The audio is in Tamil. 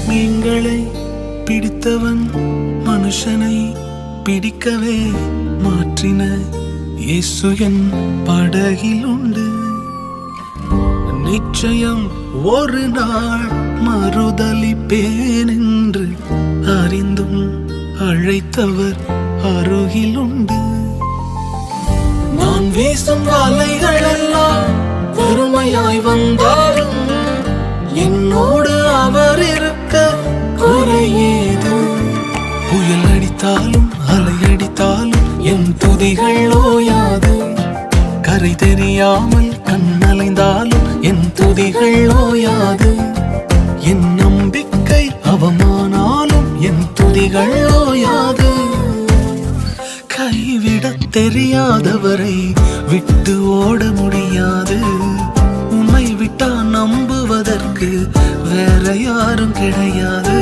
மீன்களை பிடித்தவன் மனுஷனை பிடிக்கவே மாற்றின இயேசு என் படகில் உண்டு. நிச்சயம் ஒரு நாள் மறுதலிப்பேன் என்று அறிந்தும் அழைத்தவர் அருகில் உண்டு. நான் வீசும் வலைகள் எல்லாம் பெருமையாய் வந்தாலும் என்னோடு அவர் இருக்க குறையேது. புயல் அடித்தாலும் அலை அடித்தாலும் என் துதிகள் ஓயாது. கரை தெரியாமல் கண்ணலைந்தாலும் என் துதிகள் ஓயாது. என் நம்பிக்கை அவமானாலும் என் துதிகள் ஓயாது. கைவிடத் தெரியாதவரை விட்டு ஓட முடியாது. உன்னை விட்டா நம்புவதற்கு வேற யாரும் கிடையாது.